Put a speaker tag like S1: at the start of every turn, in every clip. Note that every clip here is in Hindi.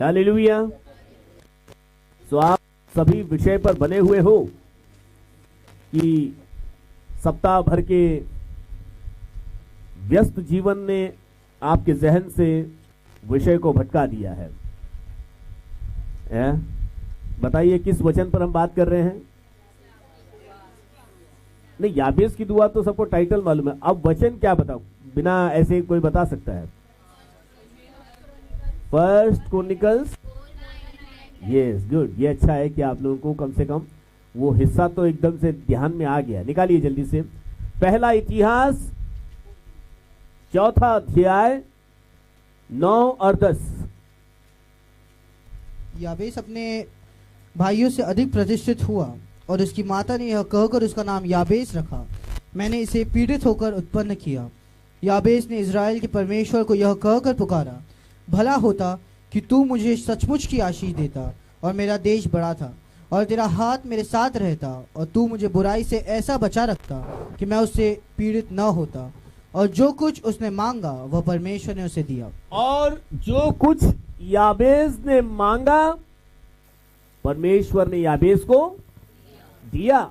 S1: हालेलुया। तो आप सभी विषय पर बने हुए हो कि सप्ताह भर के व्यस्त जीवन ने आपके जहन से विषय को भटका दिया है। बताइए किस वचन पर हम बात कर रहे हैं? नहीं, याबेस की दुआ तो सबको टाइटल मालूम है, अब वचन क्या बताऊं? बिना ऐसे कोई बता सकता है? First chronicles. Yes, good. ये अच्छा है कि आप लोगों को कम से कम वो हिस्सा तो एकदम से ध्यान में आ गया। निकालिए जल्दी से पहला इतिहास 4 अध्याय 9 और 10।
S2: याबेस अपने भाइयों से अधिक प्रतिष्ठित हुआ और उसकी माता ने यह कहकर उसका नाम याबेस रखा, मैंने इसे पीड़ित होकर उत्पन्न किया। याबेस ने इज़राइल के परमेश्वर को यह कहकर पुकारा, भला होता कि तू मुझे सचमुच की आशीष देता और मेरा देश बड़ा था और तेरा हाथ मेरे साथ रहता और तू मुझे बुराई से ऐसा बचा रखता कि मैं उससे पीड़ित न होता। और जो कुछ उसने मांगा वह परमेश्वर ने उसे दिया।
S1: और जो कुछ याबेस ने मांगा परमेश्वर ने याबेस को दिया।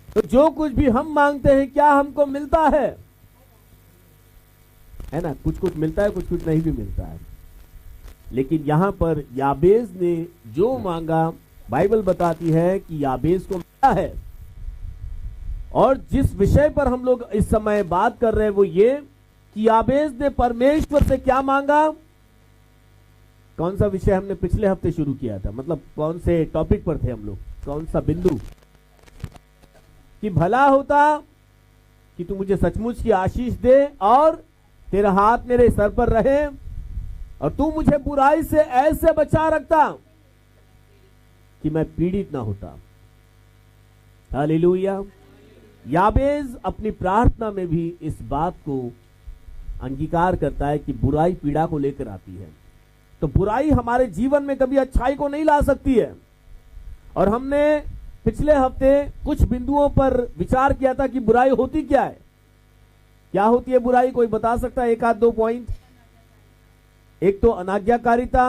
S1: तो जो कुछ भी हम मांगते हैं क्या हमको मिलता है ना? कुछ कुछ मिलता है, कुछ कुछ नहीं भी मिलता है। लेकिन यहां पर याबेस ने जो मांगा, बाइबल बताती है कि याबेस को मिला है। और जिस विषय पर हम लोग इस समय बात कर रहे हैं वो ये कि याबेस ने परमेश्वर से क्या मांगा। कौन सा विषय हमने पिछले हफ्ते शुरू किया था? मतलब कौन से टॉपिक पर थे हम लोग? कौन सा बिंदु? कि भला होता कि तू मुझे सचमुच की आशीष दे और तेरा हाथ मेरे सर पर रहे और तू मुझे बुराई से ऐसे बचा रखता कि मैं पीड़ित ना होता। हालेलुया। याबेस अपनी प्रार्थना में भी इस बात को अंगीकार करता है कि बुराई पीड़ा को लेकर आती है। तो बुराई हमारे जीवन में कभी अच्छाई को नहीं ला सकती है। और हमने पिछले हफ्ते कुछ बिंदुओं पर विचार किया था कि बुराई होती क्या है। क्या होती है बुराई? कोई बता सकता है? एक आध दो पॉइंट। एक तो अनाज्ञाकारिता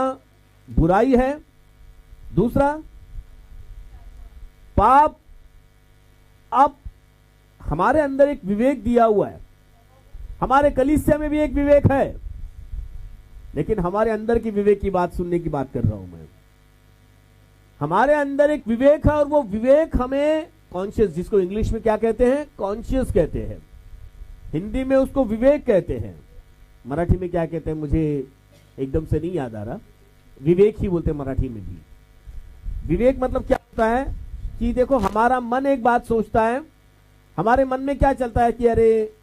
S1: बुराई है, दूसरा पाप। अब हमारे अंदर एक विवेक दिया हुआ है, हमारे कलीसिया में भी एक विवेक है, लेकिन हमारे अंदर की विवेक की बात सुनने की बात कर रहा हूं मैं। हमारे अंदर एक विवेक है और वो विवेक हमें कॉन्शियस, जिसको इंग्लिश में क्या कहते हैं? कॉन्शियस कहते हैं। हिंदी में उसको विवेक कहते हैं। मराठी में क्या कहते हैं मुझे एकदम से नहीं याद आ रहा। विवेक ही बोलते हैं मराठी में भी। विवेक मतलब क्या होता है कि देखो, हमारा मन एक बात सोचता है, हमारे मन में क्या चलता है कि अरे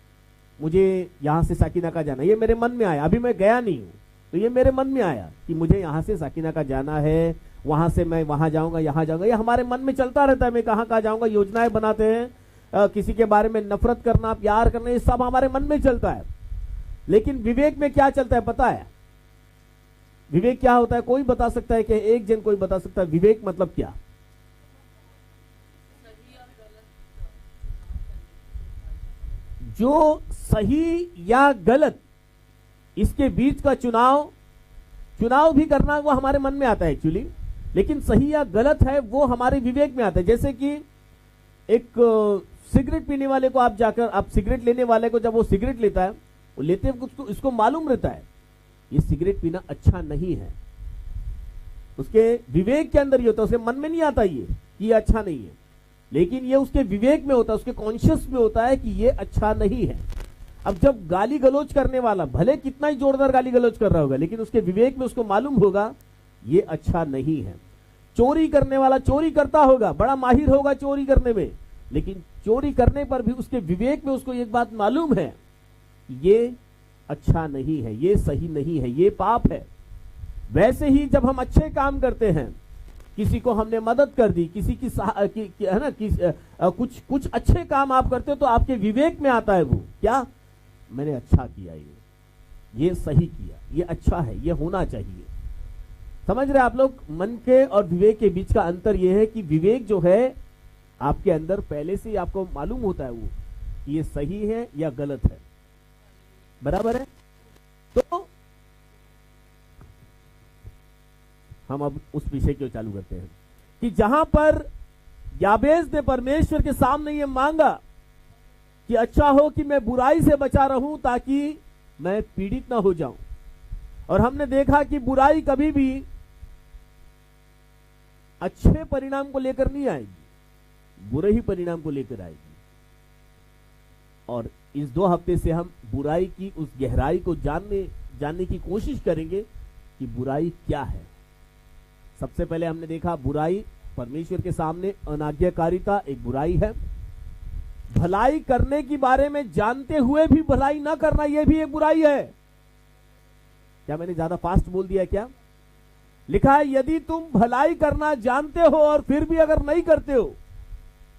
S1: मुझे यहां से साकिना का जाना, ये मेरे मन में आया, अभी मैं गया नहीं हूं तो ये मेरे मन में आया कि मुझे यहां से साकिना का जाना है, वहां से मैं वहां जाऊंगा, यहां जाऊंगा। ये हमारे मन में चलता रहता है, मैं कहां जाऊंगा, योजनाएं बनाते हैं, किसी के बारे में नफरत करना, प्यार करना, ये सब हमारे मन में चलता है। लेकिन विवेक में क्या चलता है पता है? विवेक क्या होता है? कोई बता सकता है कि एक जन कोई बता सकता है विवेक मतलब क्या? जो सही या गलत इसके बीच का चुनाव भी करना वो हमारे मन में आता है एक्चुअली, लेकिन सही या गलत है वो हमारे विवेक में आता है। जैसे कि एक सिगरेट पीने वाले को आप जाकर, आप सिगरेट लेने वाले को जब वो सिगरेट लेता है, वो लेते वक्त इसको मालूम रहता है ये सिगरेट पीना अच्छा नहीं है। उसके विवेक के अंदर ये होता है, उसके मन में नहीं आता ये अच्छा नहीं है, लेकिन ये उसके विवेक में होता है, उसके कॉन्शियस में होता है कि ये अच्छा नहीं है। अब जब गाली गलौज करने वाला भले कितना ही जोरदार गाली गलौज कर रहा होगा, लेकिन उसके विवेक में उसको मालूम होगा ये अच्छा नहीं है। चोरी करने वाला चोरी करता होगा, बड़ा माहिर होगा चोरी करने में, लेकिन चोरी करने पर भी उसके विवेक में उसको एक बात मालूम है ये अच्छा नहीं है, ये सही नहीं है, ये पाप है। वैसे ही जब हम अच्छे काम करते हैं, किसी को हमने मदद कर दी, किसी की है ना, कुछ अच्छे काम आप करते हो तो आपके विवेक में आता है वो क्या, मैंने अच्छा किया, ये सही किया, ये अच्छा है, ये होना चाहिए। समझ रहे आप लोग? मन के और विवेक के बीच का अंतर यह है कि विवेक जो है आपके अंदर पहले से ही आपको मालूम होता है वो कि ये सही है या गलत है। बराबर है? तो हम अब उस विषय को चालू करते हैं कि जहां पर याबेस ने परमेश्वर के सामने ये मांगा कि अच्छा हो कि मैं बुराई से बचा रहूं ताकि मैं पीड़ित ना हो जाऊं। और हमने देखा कि बुराई कभी भी अच्छे परिणाम को लेकर नहीं आएगी, बुरे ही परिणाम को लेकर आएगी। और इस 2 हफ्ते से हम बुराई की उस गहराई को जानने की कोशिश करेंगे कि बुराई क्या है। सबसे पहले हमने देखा बुराई परमेश्वर के सामने अनाज्ञाकारिता एक बुराई है। भलाई करने के बारे में जानते हुए भी भलाई ना करना यह भी एक बुराई है। क्या मैंने ज्यादा फास्ट बोल दिया क्या? लिखा है यदि तुम भलाई करना जानते हो और फिर भी अगर नहीं करते हो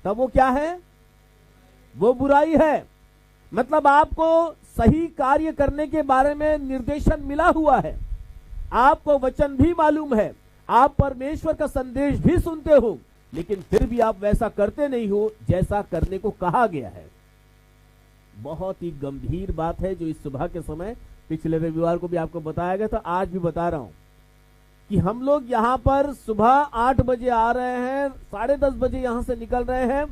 S1: तब वो क्या है? वो बुराई है। मतलब आपको सही कार्य करने के बारे में निर्देशन मिला हुआ है, आपको वचन भी मालूम है, आप परमेश्वर का संदेश भी सुनते हो, लेकिन फिर भी आप वैसा करते नहीं हो जैसा करने को कहा गया है। बहुत ही गंभीर बात है जो इस सुबह के समय, पिछले रविवार को भी आपको बताया गया था, आज भी बता रहा हूं कि हम लोग यहां पर सुबह 8 बजे आ रहे हैं, 10:30 बजे यहां से निकल रहे हैं।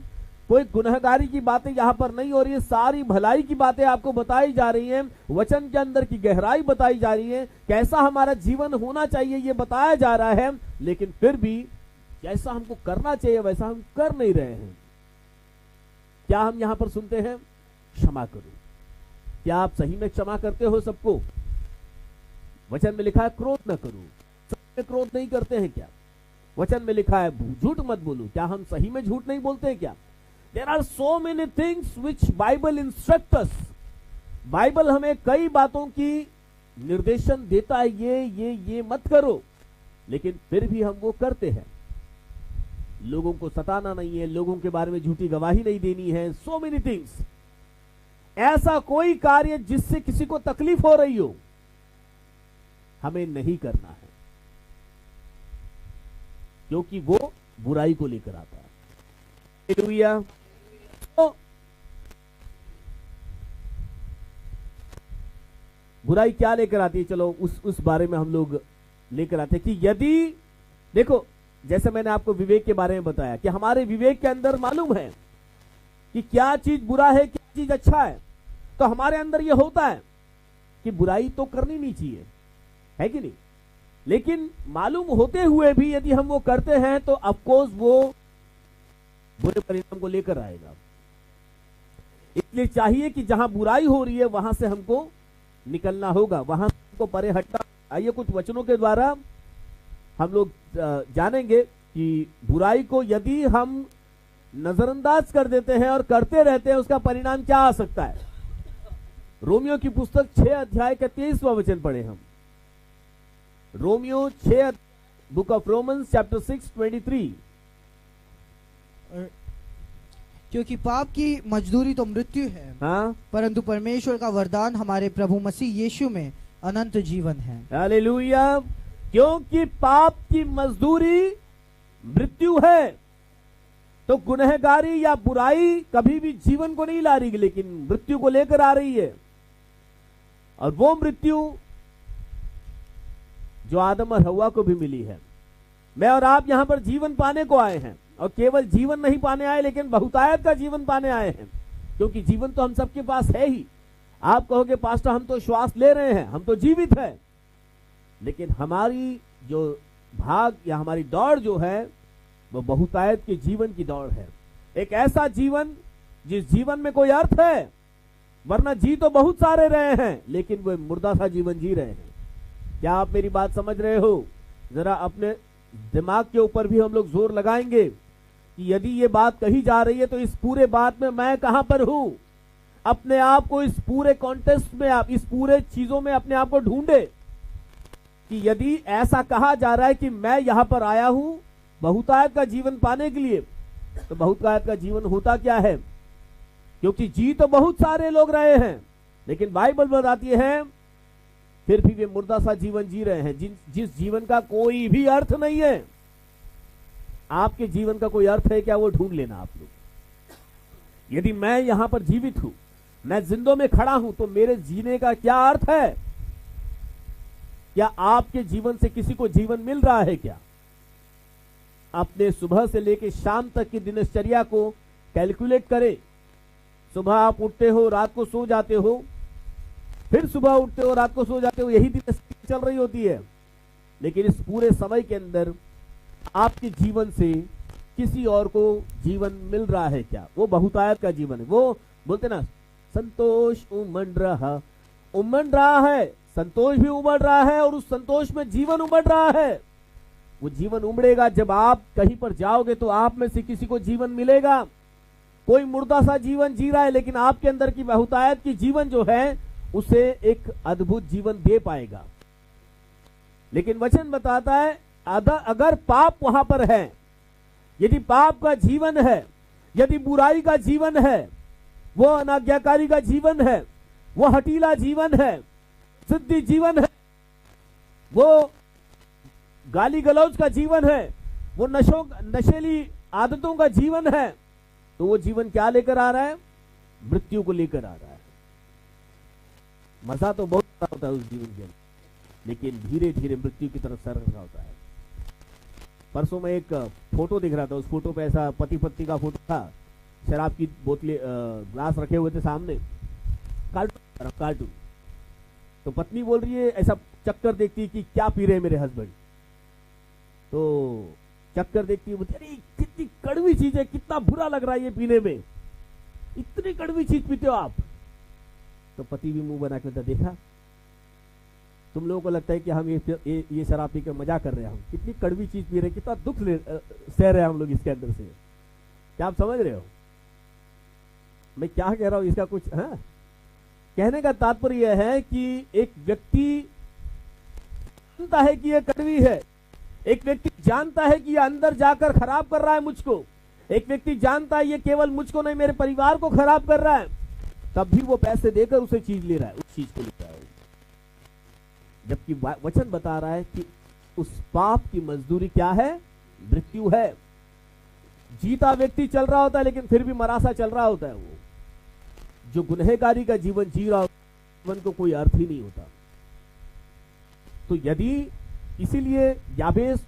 S1: कोई गुनहगारी की बातें यहां पर नहीं हो रही है, सारी भलाई की बातें आपको बताई जा रही हैं, वचन के अंदर की गहराई बताई जा रही है, कैसा हमारा जीवन होना चाहिए ये बताया जा रहा है। लेकिन फिर भी जैसा हमको करना चाहिए वैसा हम कर नहीं रहे हैं। क्या हम यहां पर सुनते हैं क्षमा करो? क्या आप सही में क्षमा करते हो सबको? वचन में लिखा है क्रोध न करो, सही में क्रोध नहीं करते हैं क्या? वचन में लिखा है झूठ मत बोलो, क्या हम सही में झूठ नहीं बोलते हैं क्या? There are so many things which Bible instructs us. Bible हमें कई बातों की निर्देशन देता है, ये मत करो, लेकिन फिर भी हम वो करते हैं। लोगों को सताना नहीं है, लोगों के बारे में झूठी गवाही नहीं देनी है, so many things. ऐसा कोई कार्य जिससे किसी को तकलीफ हो रही हो हमें नहीं करना है, क्योंकि वो बुराई को लेकर आता है। हालेलुया। तो बुराई क्या लेकर आती है? चलो उस बारे में हम लोग लेकर आते हैं कि यदि देखो, जैसे मैंने आपको विवेक के बारे में बताया कि हमारे विवेक के अंदर मालूम है कि क्या चीज बुरा है, क्या चीज अच्छा है, तो हमारे अंदर यह होता है कि बुराई तो करनी नहीं चाहिए, है कि नहीं? लेकिन मालूम होते हुए भी यदि हम वो करते हैं तो ऑफकोर्स वो बुरे परिणाम को लेकर आएगा। इसलिए चाहिए कि जहां बुराई हो रही है वहां से हमको निकलना होगा, वहां से हमको परे हटना। आइए कुछ वचनों के द्वारा हम लोग जानेंगे कि बुराई को यदि हम नजरअंदाज कर देते हैं और करते रहते हैं उसका परिणाम क्या आ सकता है। रोमियो की पुस्तक 6 अध्याय का 23वां वचन पढ़े हम। Romeo 6, book of Romans chapter 6:23।
S2: क्योंकि पाप की मजदूरी तो मृत्यु है,
S1: हाँ,
S2: परंतु परमेश्वर का वरदान हमारे प्रभु मसीह यीशु में अनंत जीवन है।
S1: हालेलुया। क्योंकि पाप की मजदूरी मृत्यु है, तो गुनहगारी या बुराई कभी भी जीवन को नहीं ला रही, लेकिन मृत्यु को लेकर आ रही है। और वो मृत्यु जो आदम और हव्वा को भी मिली है। मैं और आप यहां पर जीवन पाने को आए हैं, और केवल जीवन नहीं पाने आए लेकिन बहुतायत का जीवन पाने आए हैं, क्योंकि जीवन तो हम सबके पास है ही। आप कहोगे पास्टर हम तो श्वास ले रहे हैं, हम तो जीवित है, लेकिन हमारी जो भाग या हमारी दौड़ जो है वो बहुतायत के जीवन की दौड़ है। एक ऐसा जीवन जिस जीवन में कोई अर्थ है, वरना जी तो बहुत सारे रहे हैं लेकिन वो मुर्दा सा जीवन जी रहे हैं। क्या आप मेरी बात समझ रहे हो? जरा अपने दिमाग के ऊपर भी हम लोग जोर लगाएंगे कि यदि ये बात कही जा रही है तो इस पूरे बात में मैं कहां पर हूं। अपने आप को इस पूरे कॉन्टेस्ट में, आप इस पूरे चीजों में अपने आप को ढूंढे कि यदि ऐसा कहा जा रहा है कि मैं यहां पर आया हूं बहुतायत का जीवन पाने के लिए, तो बहुतायत का जीवन होता क्या है? क्योंकि जी तो बहुत सारे लोग रहे हैं, लेकिन बाइबल बताती है फिर भी वे मुर्दा सा जीवन जी रहे हैं, जिस जीवन का कोई भी अर्थ नहीं है। आपके जीवन का कोई अर्थ है क्या? वो ढूंढ लेना आप लोग। यदि मैं यहां पर जीवित हूं, मैं जिंदों में खड़ा हूं, तो मेरे जीने का क्या अर्थ है? क्या आपके जीवन से किसी को जीवन मिल रहा है क्या? अपने सुबह से लेकर शाम तक की दिनचर्या को कैलकुलेट करें। सुबह आप उठते हो, रात को सो जाते हो, फिर सुबह उठते हो, रात को सो जाते हो, यही दिनचर्या चल रही होती है। लेकिन इस पूरे समय के अंदर आपके जीवन से किसी और को जीवन मिल रहा है क्या? वो बहुतायत का जीवन है। वो बोलते ना, संतोष उमड़ रहा है, संतोष भी उमड़ रहा है और उस संतोष में जीवन उमड़ रहा है। वो जीवन उमड़ेगा जब आप कहीं पर जाओगे तो आप में से किसी को जीवन मिलेगा। कोई मुर्दा सा जीवन जी रहा है, लेकिन आपके अंदर की बहुतायत की जीवन जो है उसे एक अद्भुत जीवन दे पाएगा। लेकिन वचन बताता है अगर पाप वहां पर है, यदि पाप का जीवन है, यदि बुराई का जीवन है, वो अनाज्ञाकारी का जीवन है, वो हटीला जीवन है, सिद्धि जीवन है, वो गाली गलौज का जीवन है, वो नशेली आदतों का जीवन है, तो वो जीवन क्या लेकर आ रहा है? मृत्यु को लेकर आ रहा है। मजा तो बहुत होता है उस जीवन के अंदर, लेकिन धीरे धीरे मृत्यु की तरफ सर रहा होता है। परसों में एक फोटो दिख रहा था, उस फोटो पे ऐसा पति पत्नी का फोटो था, शराब की बोतलें ग्लास रखे हुए थे सामने, कार्टून। तो पत्नी बोल रही है, ऐसा चक्कर देखती कि क्या पी रहे मेरे हस्बैंड, तो चक्कर देखती है, बोलती अरे कितनी कड़वी चीज है, कितना बुरा लग रहा है ये पीने में, इतनी कड़वी चीज पीते हो आप। तो पति भी मुंह बना के देखा, तुम लोगों को लगता है कि हम ये शराब पी कर मजा कर रहे हैं, हम कितनी कड़वी चीज पी रहे हैं, कितना दुख सह रहे हैं हम लोग इसके अंदर से। क्या आप समझ रहे हो मैं क्या कह रहा हूं? इसका कुछ कहने का तात्पर्य यह है कि एक व्यक्ति जानता है कि यह कड़वी है, एक व्यक्ति जानता है कि यह अंदर जाकर खराब कर रहा है मुझको, एक व्यक्ति जानता है ये केवल मुझको नहीं मेरे परिवार को खराब कर रहा है, तब भी वो पैसे देकर उसे चीज ले रहा है, उस चीज को ले रहा है। जबकि वचन बता रहा है कि उस पाप की मजदूरी क्या है? मृत्यु है। जीता व्यक्ति चल रहा होता है, लेकिन फिर भी मरासा चल रहा होता है। वो जो गुनहगारी का जीवन जी रहा होता है, जीवन को कोई अर्थ ही नहीं होता। तो यदि इसीलिए याबेस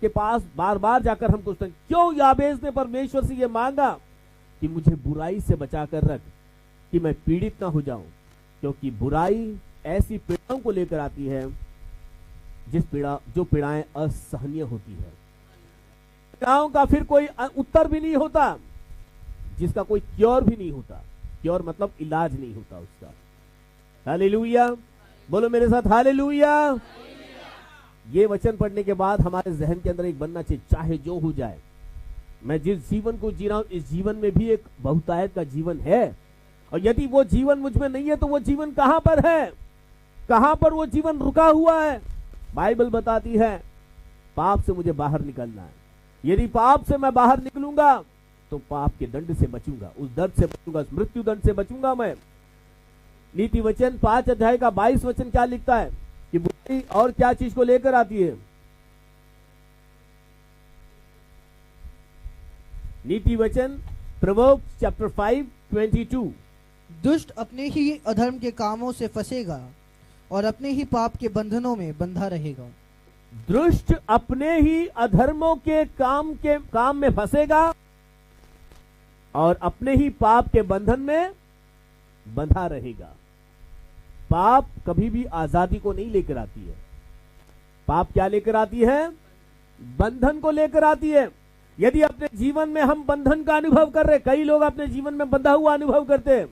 S1: के पास बार बार जाकर हम पूछते हैं, क्यों याबेस ने परमेश्वर से यह मांगा कि मुझे बुराई से बचाकर रख, कि मैं पीड़ित ना हो जाऊं, क्योंकि बुराई ऐसी पीड़ाओं को लेकर आती है जो पीड़ाएं असहनीय होती है। पीड़ाओं का फिर कोई उत्तर भी नहीं होता, जिसका कोई क्योर भी नहीं होता। क्योर मतलब इलाज नहीं होता उसका। हालेलुया, बोलो मेरे साथ हालेलुया। ये वचन पढ़ने के बाद हमारे जहन के अंदर एक बनना चाहिए, चाहे जो हो जाए, मैं जिस जीवन को जी रहा हूं इस जीवन में भी एक बहुतायत का जीवन है, और यदि वो जीवन मुझ में नहीं है तो वो जीवन कहां पर है? कहां पर वो जीवन रुका हुआ है? बाइबल बताती है पाप से मुझे बाहर निकलना है। यदि पाप से मैं बाहर निकलूंगा तो पाप के दंड से बचूंगा, उस दर्द से बचूंगा, उस मृत्यु दंड से बचूंगा मैं। नीति वचन 5 अध्याय का 22 वचन क्या लिखता है कि बुराई और क्या चीज को लेकर आती है? नीति वचन प्रोवर्ब्स चैप्टर 5:22,
S2: दुष्ट अपने ही अधर्म के कामों से फंसेगा और अपने ही पाप के बंधनों में बंधा रहेगा।
S1: दुष्ट अपने ही अधर्मों के काम में फंसेगा और अपने ही पाप के बंधन में बंधा रहेगा। पाप कभी भी आजादी को नहीं लेकर आती है। पाप क्या लेकर आती है? बंधन को लेकर आती है। यदि अपने जीवन में हम बंधन का अनुभव कर रहे, कई लोग अपने जीवन में बंधा हुआ अनुभव करते हैं,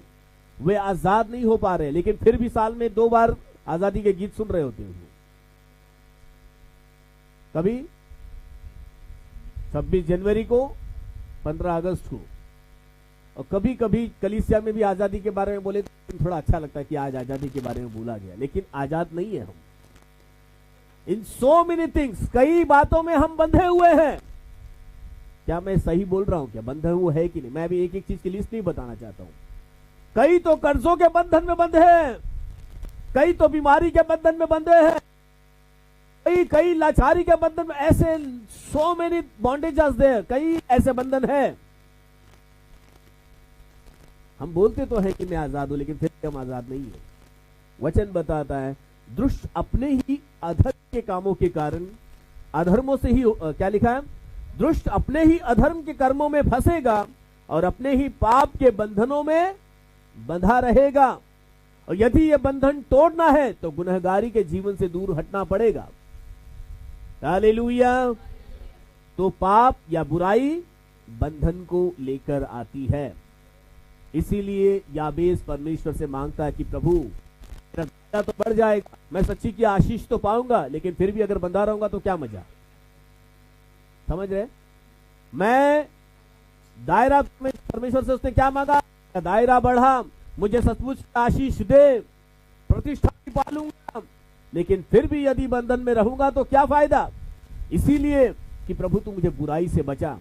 S1: वे आजाद नहीं हो पा रहे, लेकिन फिर भी साल में 2 बार आजादी के गीत सुन रहे होते हैं। कभी 26 जनवरी को, 15 अगस्त को, और कभी कभी कलीसिया में भी आजादी के बारे में बोले तो थोड़ा अच्छा लगता है कि आज आजादी के बारे में बोला गया, लेकिन आजाद नहीं है हम। इन सो मेनी थिंग्स, कई बातों में हम बंधे हुए हैं। क्या मैं सही बोल रहा हूं? क्या बंधे हुए है कि नहीं? मैं अभी एक एक चीज की लिस्ट नहीं बताना चाहता हूं। कई तो कर्जों के बंधन में बंधे हैं, कई तो बीमारी के बंधन में बंधे हैं, कई लाचारी के बंधन में, ऐसे सो मेनी बॉन्डेजेस देयर, कई ऐसे बंधन है। हम बोलते तो हैं कि मैं आजाद हूं, लेकिन फिर हम आजाद नहीं है। वचन बताता है दुष्ट अपने ही अधर्म के कामों के कारण, अधर्मों से ही क्या लिखा है, दुष्ट अपने ही अधर्म के कर्मों में फंसेगा और अपने ही पाप के बंधनों में बंधा रहेगा। और यदि यह बंधन तोड़ना है तो गुनहगारी के जीवन से दूर हटना पड़ेगा। हालेलुया। तो पाप या बुराई बंधन को लेकर आती है। इसीलिए याबेस परमेश्वर से मांगता है कि प्रभु मेरा दायरा तो बढ़ जाएगा, मैं सच्ची की आशीष तो पाऊंगा, लेकिन फिर भी अगर बंधा रहूंगा तो क्या मजा। समझ रहे? मैं दायरा में परमेश्वर से उसने क्या मांगा, दायरा बढ़ा, मुझे सचमुच आशीष दे, प्रतिष्ठा भी पालूंगा, लेकिन फिर भी यदि बंधन में रहूंगा तो क्या फायदा। इसीलिए कि प्रभु तू मुझे बुराई से बचा।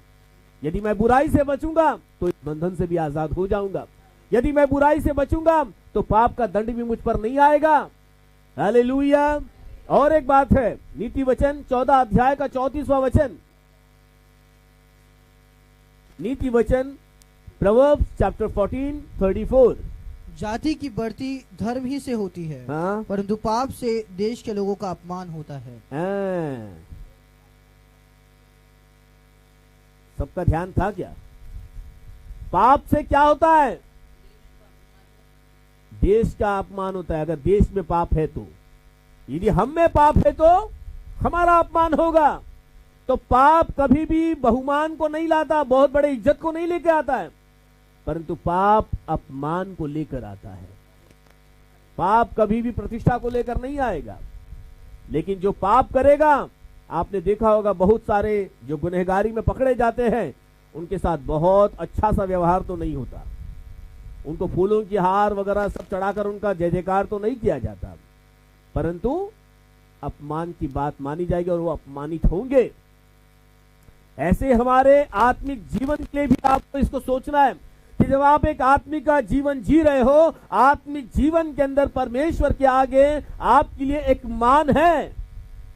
S1: यदि मैं बुराई से बचूंगा तो इस बंधन से भी आजाद हो जाऊंगा। यदि मैं बुराई से बचूंगा तो पाप का दंड भी मुझ पर नहीं आएगा। हालेलुया। और एक बात है, नीति वचन 14 अध्याय का 34वां वचन, नीति वचन प्रोवर्ब्स चैप्टर 14:34।
S2: जाति की बढ़ती धर्म ही से होती है,
S1: हाँ?
S2: परंतु पाप से देश के लोगों का अपमान होता है।
S1: सबका ध्यान था क्या? पाप से क्या होता है? देश का अपमान होता है। अगर देश में पाप है तो, यदि हम में पाप है तो हमारा अपमान होगा। तो पाप कभी भी बहुमान को नहीं लाता, बहुत बड़े इज्जत को नहीं लेकर आता है, परंतु पाप अपमान को लेकर आता है। पाप कभी भी प्रतिष्ठा को लेकर नहीं आएगा। लेकिन जो पाप करेगा, आपने देखा होगा बहुत सारे जो गुनहगारी में पकड़े जाते हैं, उनके साथ बहुत अच्छा सा व्यवहार तो नहीं होता। उनको फूलों की हार वगैरह सब चढ़ाकर उनका जय जयकार तो नहीं किया जाता, परंतु अपमान की बात मानी जाएगी और वो अपमानित होंगे। ऐसे हमारे आत्मिक जीवन के लिए भी आपको इसको सोचना है कि जब आप एक आत्मिक का जीवन जी रहे हो, आत्मिक जीवन के अंदर परमेश्वर के आगे आपके लिए एक मान है।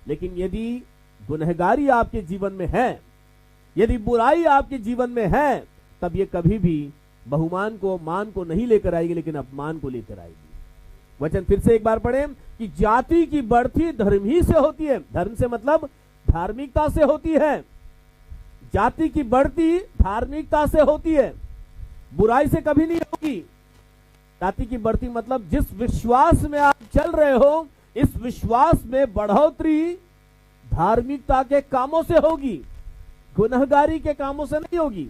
S1: लेकिन यदि गुनहगारी आपके जीवन में है, यदि बुराई आपके जीवन में है, तब ये कभी भी बहुमान को, मान को नहीं लेकर आएगी, लेकिन अपमान को लेकर आएगी। वचन फिर से एक बार पढ़ें कि जाति की बढ़ती धर्म ही से होती है। धर्म से मतलब धार्मिकता से होती है। जाति की बढ़ती धार्मिकता से होती है, बुराई से कभी नहीं होगी। जाति की बढ़ती मतलब जिस विश्वास में आप चल रहे हो, इस विश्वास में बढ़ोतरी धार्मिकता के कामों से होगी, गुनहगारी के कामों से नहीं होगी।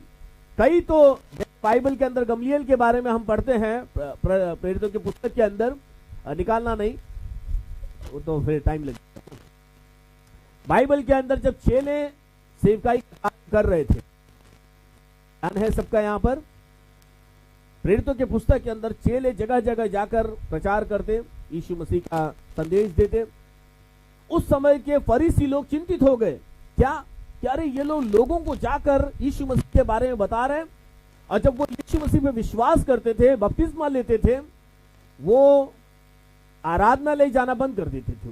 S1: कई तो बाइबल के अंदर गमलीएल के बारे में हम पढ़ते हैं, प्रेरितों की पुस्तक के अंदर, निकालना नहीं वो तो फिर टाइम लगेगा। बाइबल के अंदर जब चेले सेवकाई कर रहे थे, ध्यान है सबका यहाँ पर, प्रेरितों के पुस्तक के अंदर चेले जगह जगह जाकर प्रचार करते, यीशु मसीह का संदेश देते। उस समय के फरीसी लोग चिंतित हो गए, क्या अरे ये लोग लोगों को जाकर यीशु मसीह के बारे में बता रहे हैं। और जब वो यीशु मसीह पे विश्वास करते थे, बपतिस्मा लेते थे, वो आराधनालय जाना बंद कर देते थे।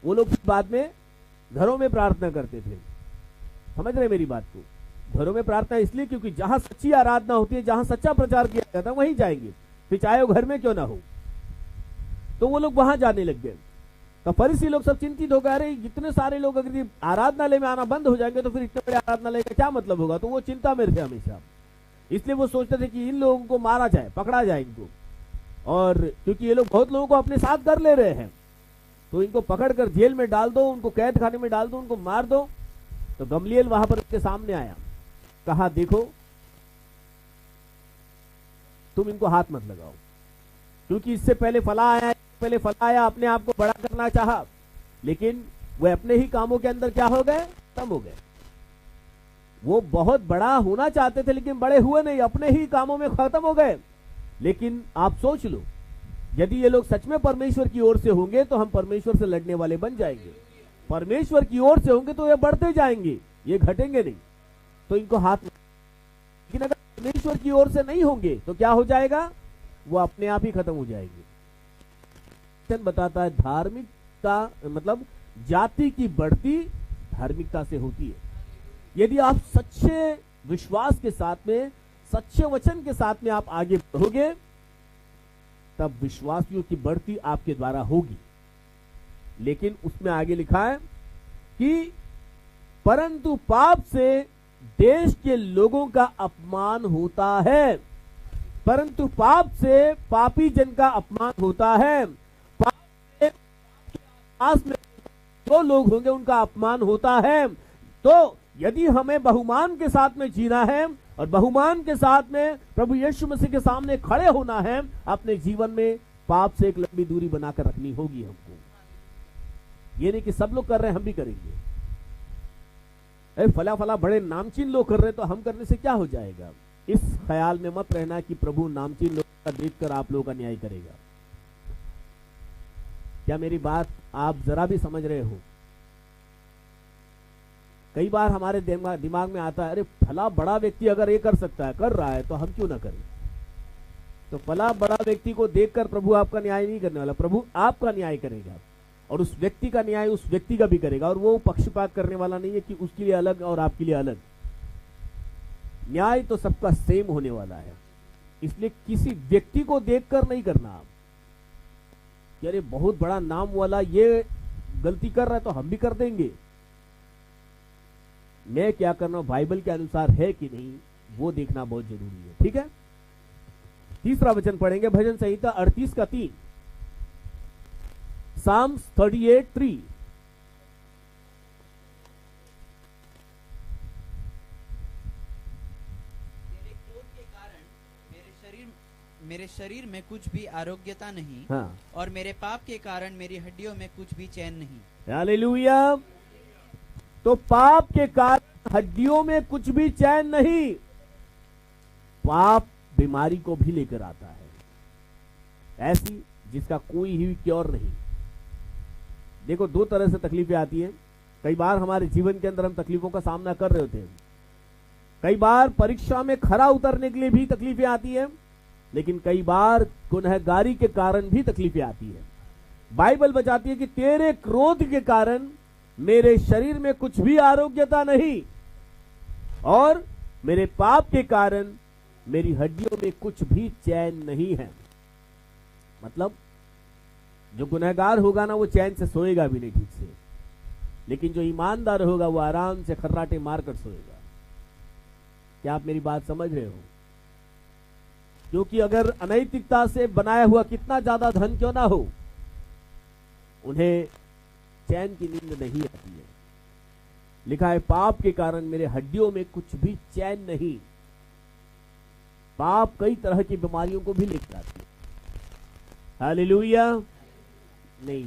S1: वो लोग बाद में घरों में प्रार्थना करते थे। समझ रहे मेरी बात को? घरों में प्रार्थना इसलिए क्योंकि जहां सच्ची आराधना होती है, जहां सच्चा प्रचार किया जाता है, वहीं जाएंगे, फिर चाहे वो घर में क्यों ना हो। तो वो लोग वहां जाने लग गए। तो फरीसी लोग सब चिंतित हो गए, अरे इतने सारे लोग अगर आराधनालय में आना बंद हो जाएंगे तो फिर इतने बड़े आराधनालय का क्या मतलब होगा। तो वो चिंता में थे हमेशा। इसलिए वो सोचते थे कि इन लोगों को मारा जाए, पकड़ा जाए इनको, और क्योंकि ये लोग बहुत लोगों को अपने साथ कर ले रहे हैं, तो इनको पकड़कर जेल में डाल दो, उनको कैद खाने में डाल दो, उनको मार दो। तो गमलीएल वहां पर उसके सामने आया, कहा देखो तुम इनको हाथ मत लगाओ, क्योंकि इससे पहले फला आया, अपने आप को बड़ा करना चाहा, लेकिन वे अपने ही कामों के अंदर क्या हो गए, कम हो गए। वो बहुत बड़ा होना चाहते थे लेकिन बड़े हुए नहीं, अपने ही कामों में खत्म हो गए। लेकिन आप सोच लो, यदि ये लोग सच में परमेश्वर की ओर से होंगे तो हम परमेश्वर से लड़ने वाले बन जाएंगे। परमेश्वर की ओर से होंगे तो ये बढ़ते जाएंगे, ये घटेंगे नहीं। तो इनको हाथ, लेकिन अगर परमेश्वर की ओर से नहीं होंगे तो क्या हो जाएगा, वो अपने आप ही खत्म हो जाएंगे। बताता है धार्मिकता मतलब जाति की बढ़ती धार्मिकता से होती है। यदि आप सच्चे विश्वास के साथ में, सच्चे वचन के साथ में आप आगे बढ़ोगे, तब विश्वासियों की बढ़ती आपके द्वारा होगी। लेकिन उसमें आगे लिखा है कि परंतु पाप से देश के लोगों का अपमान होता है। परंतु पाप से पापी जन का अपमान होता है। पाप से आस में जो लोग होंगे उनका अपमान होता है। तो यदि हमें बहुमान के साथ में जीना है और बहुमान के साथ में प्रभु यीशु मसीह के सामने खड़े होना है, अपने जीवन में पाप से एक लंबी दूरी बनाकर रखनी होगी हमको। ये नहीं कि सब लोग कर रहे हैं हम भी करेंगे। फला फला बड़े नामचीन लोग कर रहे हैं तो हम करने से क्या हो जाएगा। इस ख्याल में मत रहना कि प्रभु नामचीन लोग का देखकर आप लोगों का न्याय करेगा। क्या मेरी बात आप जरा भी समझ रहे हो? कई बार हमारे दिमाग में आता है, अरे फला बड़ा व्यक्ति अगर ये कर सकता है, कर रहा है, तो हम क्यों ना करें। तो फला बड़ा व्यक्ति को देखकर प्रभु आपका न्याय नहीं करने वाला, प्रभु आपका न्याय करेगा और उस व्यक्ति का न्याय उस व्यक्ति का भी करेगा। और वो पक्षपात करने वाला नहीं है कि उसके लिए अलग और आपके लिए अलग। न्याय तो सबका सेम होने वाला है। इसलिए किसी व्यक्ति को देखकर नहीं करना आप कि अरे बहुत बड़ा नाम वाला ये गलती कर रहा है तो हम भी कर देंगे। मैं क्या करना बाइबल के अनुसार है कि नहीं, वो देखना बहुत जरूरी है। ठीक है, तीसरा वचन पढ़ेंगे, भजन संहिता 38 का 3, Psalms 38:3।
S3: तेरे क्रोध के कारण मेरे शरीर में कुछ भी आरोग्यता नहीं,
S1: हाँ।
S3: और मेरे पाप के कारण मेरी हड्डियों में कुछ भी चैन नहीं।
S1: हालेलुया। तो पाप के कारण हड्डियों में कुछ भी चैन नहीं। पाप बीमारी को भी लेकर आता है, ऐसी जिसका कोई ही क्योर नहीं। देखो, दो तरह से तकलीफें आती हैं। कई बार हमारे जीवन के अंदर हम तकलीफों का सामना कर रहे होते हैं। कई बार परीक्षा में खरा उतरने के लिए भी तकलीफें आती हैं, लेकिन कई बार गुनहगारी के कारण भी तकलीफें आती है। बाइबल बताती है कि तेरे क्रोध के कारण मेरे शरीर में कुछ भी आरोग्यता नहीं, और मेरे पाप के कारण मेरी हड्डियों में कुछ भी चैन नहीं है। मतलब जो गुनहगार होगा ना, वो चैन से सोएगा भी नहीं ठीक से, लेकिन जो ईमानदार होगा वो आराम से खर्राटे मारकर सोएगा। क्या आप मेरी बात समझ रहे हो? क्योंकि अगर अनैतिकता से बनाया हुआ कितना ज्यादा धन क्यों ना हो, उन्हें चैन की नींद नहीं आती है। लिखा है, पाप के कारण मेरे हड्डियों में कुछ भी चैन नहीं। पाप कई तरह की बीमारियों को भी लेकर आती है। हालेलुया। नहीं,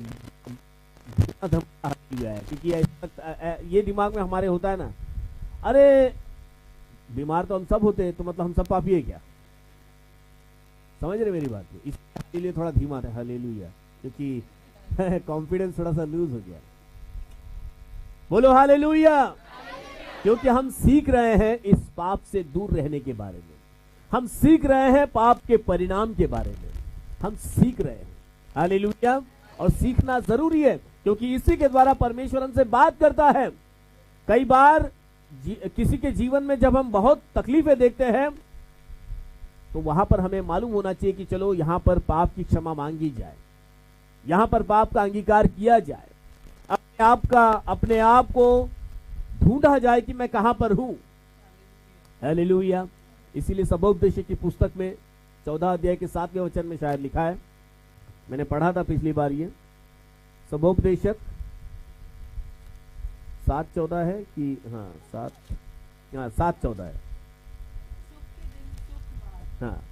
S1: क्योंकि ये दिमाग में हमारे होता है ना, अरे बीमार तो हम सब होते हैं, तो मतलब हम सब पापी है क्या? समझ रहे मेरी बात? इसके लिए थोड़ा धीमा था। हालेलुया, क्योंकि कॉन्फिडेंस थोड़ा सा लूज हो गया। बोलो हालेलुया। क्योंकि हम सीख रहे हैं इस पाप से दूर रहने के बारे में, हम सीख रहे हैं पाप के परिणाम के बारे में, हम सीख रहे हैं। हालेलुया। और सीखना जरूरी है, क्योंकि इसी के द्वारा परमेश्वर हमसे बात करता है। कई बार किसी के जीवन में जब हम बहुत तकलीफें देखते हैं, तो वहां पर हमें मालूम होना चाहिए कि चलो यहां पर पाप की क्षमा मांगी जाए, यहां पर पाप का अंगीकार किया जाए, अपने आप को ढूंढा जाए कि मैं कहां पर हूं। हालेलुया। इसीलिए सबोपदेशक की पुस्तक में 14 अध्याय के 7वें वचन में शायद लिखा है, मैंने पढ़ा था पिछली बार, ये सबोपदेशक 7:14 है कि 7:14 है। हाँ,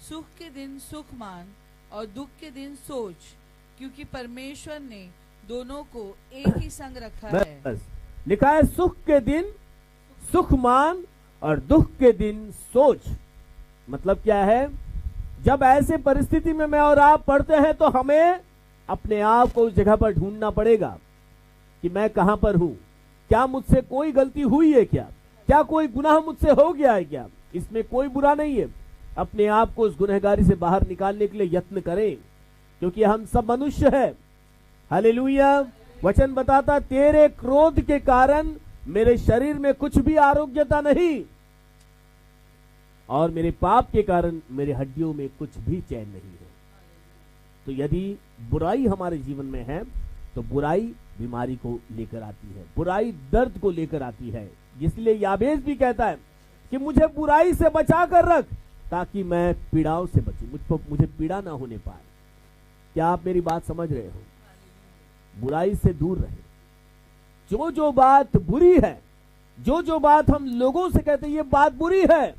S4: सुख के दिन सुख मान और दुख के दिन सोच, क्योंकि परमेश्वर ने दोनों को एक ही संग रखा है।
S1: बस लिखा है, सुख के दिन सुख मान और दुख के दिन सोच। मतलब क्या है? जब ऐसे परिस्थिति में मैं और आप पढ़ते हैं, तो हमें अपने आप को उस जगह पर ढूंढना पड़ेगा कि मैं कहां पर हूं। क्या मुझसे कोई गलती हुई है? क्या कोई गुनाह मुझसे हो गया है? क्या इसमें कोई बुरा नहीं है। अपने आप को उस गुनहगारी से बाहर निकालने के लिए यत्न करें, क्योंकि हम सब मनुष्य हैं। हालेलुया। वचन बताता, तेरे क्रोध के कारण मेरे शरीर में कुछ भी आरोग्यता नहीं। और मेरे पाप के कारण मेरे हड्डियों में कुछ भी चैन नहीं है। तो यदि बुराई हमारे जीवन में है तो बुराई बीमारी को लेकर आती है, बुराई दर्द को लेकर आती है। इसलिए याबेस भी कहता है कि मुझे बुराई से बचा कर रख ताकि मैं पीड़ाओं से बचूं, मुझे पीड़ा ना होने पाए। क्या आप मेरी बात समझ रहे हो? बुराई से दूर रहे। जो जो बात बुरी है, जो जो बात हम लोगों से कहते हैं ये बात बुरी है,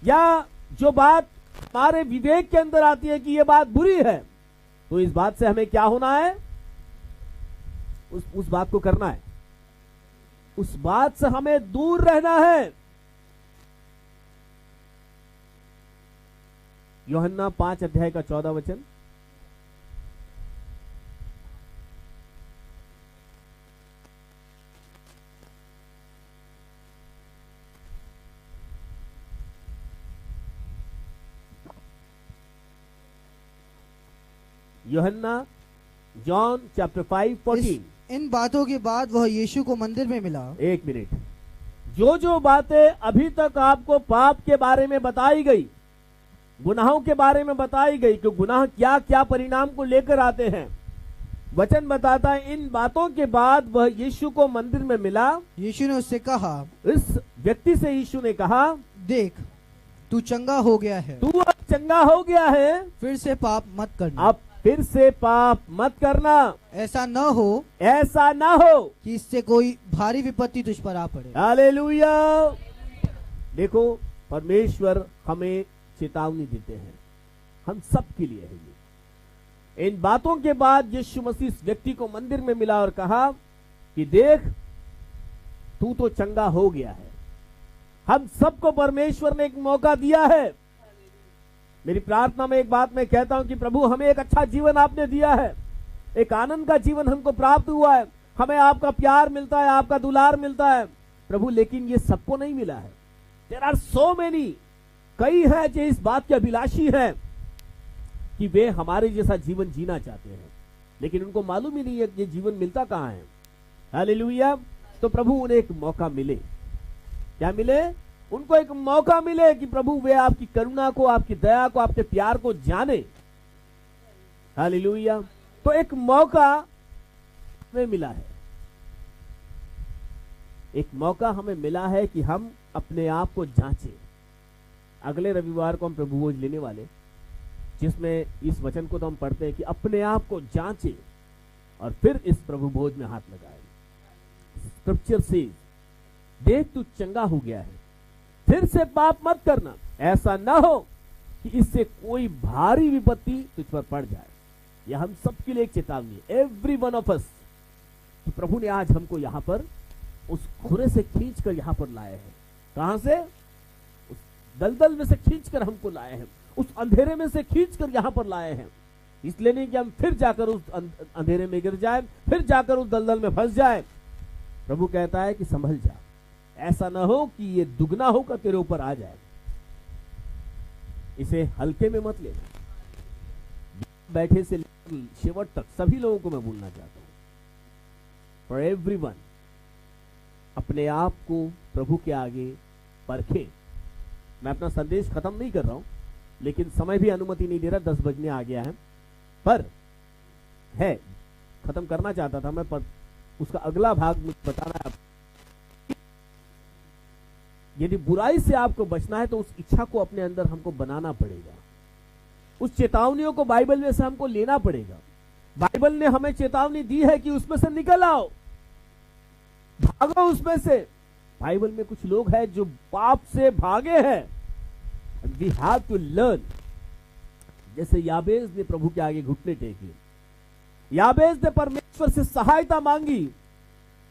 S1: या जो बात हमारे विवेक के अंदर आती है कि ये बात बुरी है, तो इस बात से हमें क्या होना है? उस बात को करना है, उस बात से हमें दूर रहना है। यूहन्ना 5 अध्याय का 14 वचन। यूहन्ना जॉन चैप्टर 5:14।
S2: इन बातों के बाद वह यीशु को मंदिर में मिला।
S1: एक मिनट। जो जो बातें अभी तक आपको पाप के बारे में बताई गई, गुनाहों के बारे में बताई गई कि गुनाह क्या क्या परिणाम को लेकर आते हैं, वचन बताता है इन बातों के बाद वह यीशु को मंदिर में मिला।
S2: यीशु ने उससे कहा,
S1: इस व्यक्ति से यीशु ने कहा,
S2: देख तू चंगा हो गया है,
S1: तू अब चंगा हो गया है,
S2: फिर से पाप मत करना।
S1: अब फिर से पाप मत करना।
S2: ऐसा न हो
S1: कि
S2: इससे कोई भारी विपत्ति तुझ पर आ पड़े।
S1: हालेलुया। देखो, परमेश्वर हमें चेतावनी देते हैं, हम सब के लिए है ये। इन बातों के बाद यीशु मसीह इस व्यक्ति को मंदिर में मिला और कहा कि देख तू तो चंगा हो गया है। हम सबको परमेश्वर ने एक मौका दिया है। मेरी प्रार्थना में एक बात मैं कहता हूं कि प्रभु हमें एक अच्छा जीवन आपने दिया है, एक आनंद का जीवन हमको प्राप्त हुआ है, हमें आपका प्यार मिलता है, आपका दुलार मिलता है प्रभु, लेकिन ये सबको नहीं मिला है। देयर आर सो मेनी, कई है जो इस बात के अभिलाषी हैं कि वे हमारे जैसा जीवन जीना चाहते हैं, लेकिन उनको मालूम ही नहीं है ये जीवन मिलता कहां है। हालेलुया। तो प्रभु उन्हें एक मौका मिले, क्या मिले? उनको एक मौका मिले कि प्रभु वे आपकी करुणा को, आपकी दया को, आपके प्यार को जाने। हालेलुया। तो एक मौका हमें मिला है, एक मौका हमें मिला है कि हम अपने आप को जांचें। अगले रविवार को हम प्रभु भोज लेने वाले, जिसमें इस वचन को तो हम पढ़ते हैं कि अपने आप को जांचें और फिर इस प्रभु भोज में हाथ लगाए। स्क्रिप्चर से देख तू चंगा हो गया है, फिर से पाप मत करना, ऐसा ना हो कि इससे कोई भारी विपत्ति तुझ पर पड़ जाए। यह हम सबके लिए एक चेतावनी है, एवरी वन ऑफ अस। तो प्रभु ने आज हमको यहां पर उस खुरे से खींच कर यहां पर लाए हैं। कहां से? उस दलदल में से खींच कर हमको लाए हैं, उस अंधेरे में से खींच कर यहां पर लाए हैं। इसलिए नहीं कि हम फिर जाकर उस अंधेरे में गिर जाए, फिर जाकर उस दलदल में फंस जाए। प्रभु कहता है कि संभल जा, ऐसा ना हो कि ये दुगना होकर तेरे ऊपर आ जाए। इसे हल्के में मत लेना। बैठे से शेवट तक सभी लोगों को मैं बोलना चाहता हूं, फॉर एवरीवन, अपने आप को प्रभु के आगे परखें। मैं अपना संदेश खत्म नहीं कर रहा हूं, लेकिन समय भी अनुमति नहीं दे रहा, 10 बजने आ गया है, पर है खत्म करना चाहता था मैं, पर उसका अगला भाग मुझे बताना है। यदि बुराई से आपको बचना है तो उस इच्छा को अपने अंदर हमको बनाना पड़ेगा, उस चेतावनियों को बाइबल में से हमको लेना पड़ेगा। बाइबल ने हमें चेतावनी दी है कि उसमें से निकल आओ, भागो उसमें से। बाइबल में कुछ लोग हैं जो पाप से भागे हैं। We have to learn. जैसे याबेस ने प्रभु के आगे घुटने टेके, याबेस ने परमेश्वर से सहायता मांगी,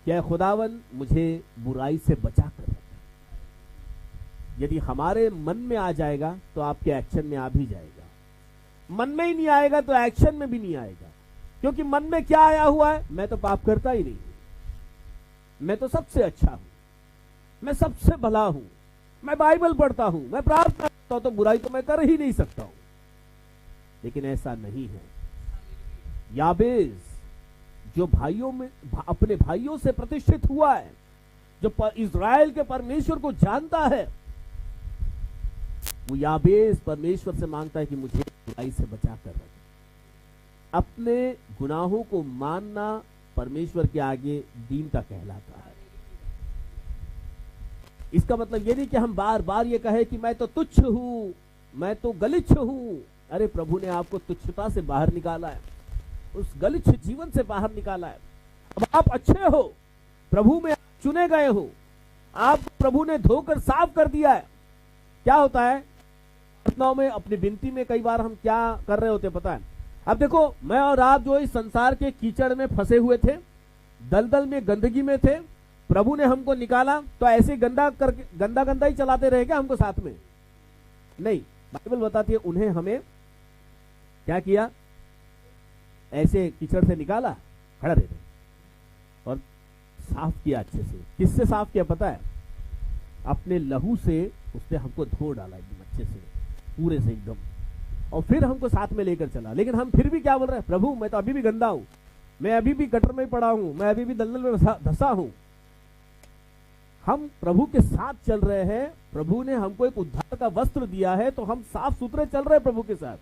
S1: क्या खुदावन मुझे बुराई से बचा कर रख। यदि हमारे मन में आ जाएगा तो आपके एक्शन में आ भी जाएगा, मन में ही नहीं आएगा तो एक्शन में भी नहीं आएगा। क्योंकि मन में क्या आया हुआ है? मैं तो पाप करता ही नहीं हूं, मैं तो सबसे अच्छा हूं, मैं सबसे भला हूं, मैं बाइबल पढ़ता हूं, मैं प्रार्थना करता हूं, तो बुराई तो मैं कर ही नहीं सकता हूं। लेकिन ऐसा नहीं है। याबेस जो भाइयों में अपने भाइयों से प्रतिष्ठित हुआ है, जो इज़राइल के परमेश्वर को जानता है, वो याबेस परमेश्वर से मांगता है कि मुझे बुराई से बचा कर रखे। अपने गुनाहों को मानना परमेश्वर के आगे दीनता कहलाता है। इसका मतलब ये नहीं कि हम बार बार ये कहे कि मैं तो तुच्छ हूं, मैं तो गलिच्छ हूं। अरे प्रभु ने आपको तुच्छता से बाहर निकाला है, उस गलिच्छ जीवन से बाहर निकाला है। अब आप अच्छे हो, प्रभु में चुने गए हो, आप प्रभु ने धोकर साफ कर दिया है। क्या होता है प्रार्थनाओं में, अपनी विनती में कई बार हम क्या कर रहे होते पता है? अब देखो, मैं और आप जो इस संसार के कीचड़ में फंसे हुए थे, दलदल में, गंदगी में थे, प्रभु ने हमको निकाला तो ऐसे गंदा करके गंदा ही चलाते रहेगा हमको साथ में? नहीं, बाइबल बताती है उन्हें हमें क्या किया, ऐसे कीचड़ से निकाला, खड़ा रहते और साफ किया अच्छे से। किससे साफ किया पता है? अपने लहू से उसने हमको धो डाला एकदम अच्छे से, पूरे से एकदम, और फिर हमको साथ में लेकर चला। लेकिन हम फिर भी क्या बोल रहे हैं? प्रभु मैं तो अभी भी गंदा हूं, मैं अभी भी गटर में पड़ा हूं, मैं अभी भी दलदल में धंसा हूं। हम प्रभु के साथ चल रहे हैं, प्रभु ने हमको एक उद्धार का वस्त्र दिया है, तो हम साफ सुथरे चल रहे हैं प्रभु के साथ।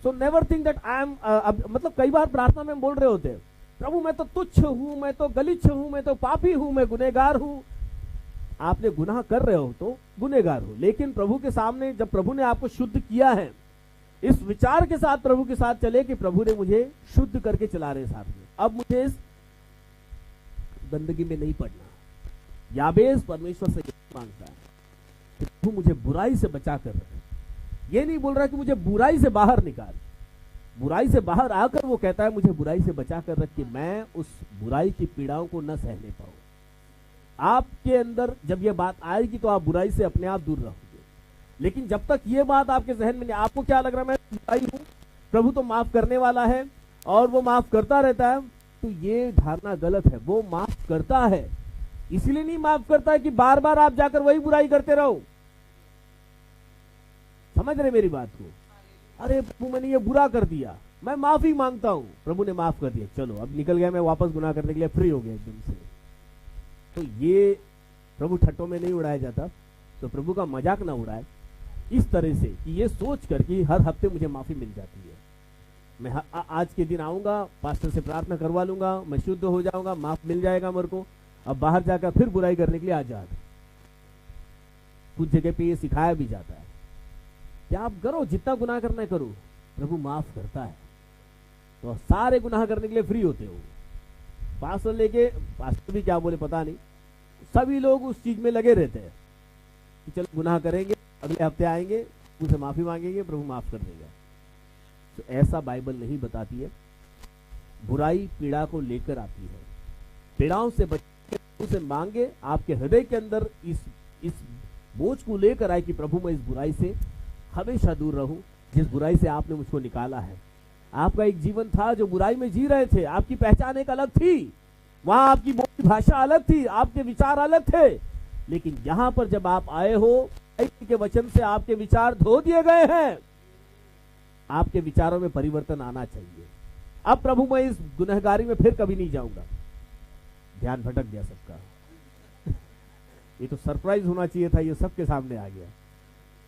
S1: So never think that I am, मतलब कई बार प्रार्थना में हम बोल रहे होते हैं, प्रभु मैं तो तुच्छ हूं, मैं तो गलिच्छ हूं, मैं तो पापी हूं, मैं गुनहगार हूं। आपने गुनाह कर रहे हो तो गुनहगार हो, लेकिन प्रभु के सामने जब प्रभु ने आपको शुद्ध किया है, इस विचार के साथ प्रभु के साथ चले कि प्रभु ने मुझे शुद्ध करके चला रहे साथ में, अब मुझे इस गंदगी में नहीं पड़ना। याबेस परमेश्वर से मांगता है कि प्रभु मुझे बुराई से बचा कर रखे। ये नहीं बोल रहा कि मुझे बुराई से बाहर निकाल, बुराई से बाहर आकर वो कहता है मुझे बुराई से बचा कर रख कि मैं उस बुराई की पीड़ाओं को न सहने पाऊं। आपके अंदर जब ये बात आएगी तो आप बुराई से अपने आप दूर रहोगे, लेकिन जब तक ये बात आपके जहन में नहीं, आपको क्या लग रहा है मैं बुराई हूं, प्रभु तो माफ करने वाला है और वो माफ करता रहता है, तो ये धारणा गलत है। वो माफ करता है, इसलिए नहीं माफ करता है कि बार बार आप जाकर वही बुराई करते रहो। समझ रहे मेरी बात को? अरे प्रभु मैंने ये बुरा कर दिया, मैं माफी मांगता हूं, प्रभु ने माफ कर दिया, चलो अब निकल गया, मैं वापस गुनाह करने के लिए फ्री हो गया एकदम से। तो ये प्रभु ठट्टों में नहीं उड़ाया जाता, तो प्रभु का मजाक ना उड़ाए इस तरह से कि ये सोच कर कि हर हफ्ते मुझे माफी मिल जाती है, मैं आज के दिन आऊंगा, पास्टर से प्रार्थना करवा लूंगा, मैं शुद्ध हो जाऊंगा, माफ मिल जाएगा मेरे को, अब बाहर जाकर फिर बुराई करने के लिए आजाद। कुछ जगह पे ये सिखाया भी जाता है कि आप करो, जितना गुनाह करना है करो, प्रभु माफ करता है, तो सारे गुनाह करने के लिए फ्री होते हो। पास्टर लेके, पास्टर भी क्या बोले पता नहीं, सभी लोग उस चीज में लगे रहते हैं कि चलो गुनाह करेंगे, अगले हफ्ते आएंगे, उनसे माफी मांगेंगे, प्रभु माफ कर देगा। तो ऐसा बाइबल नहीं बताती है। बुराई पीड़ा को लेकर आती है, पीड़ाओं से बचने उसे मांगे, आपके हृदय के अंदर इस बोझ को लेकर आए कि प्रभु मैं इस बुराई से हमेशा दूर रहूं, जिस बुराई से आपने मुझको निकाला है। आपका एक जीवन था जो बुराई में जी रहे थे, आपकी पहचान एक अलग थी, वहां आपकी बोली भाषा अलग थी, आपके विचार अलग थे, लेकिन यहां पर जब आप आए हो, के वचन से आपके विचार धो दिए गए हैं, आपके विचारों में परिवर्तन आना चाहिए। अब प्रभु मैं इस गुनहगारी में फिर कभी नहीं जाऊंगा। ध्यान भटक गया सबका। ये तो सरप्राइज होना चाहिए था, ये सबके सामने आ गया।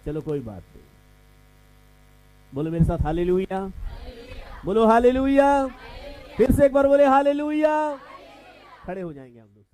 S1: चलो कोई बात नहीं, बोलो मेरे साथ हालेलुया, बोलो हालेलुया, फिर से एक बार बोले हालेलुया। खड़े हो जाएंगे हम लोग।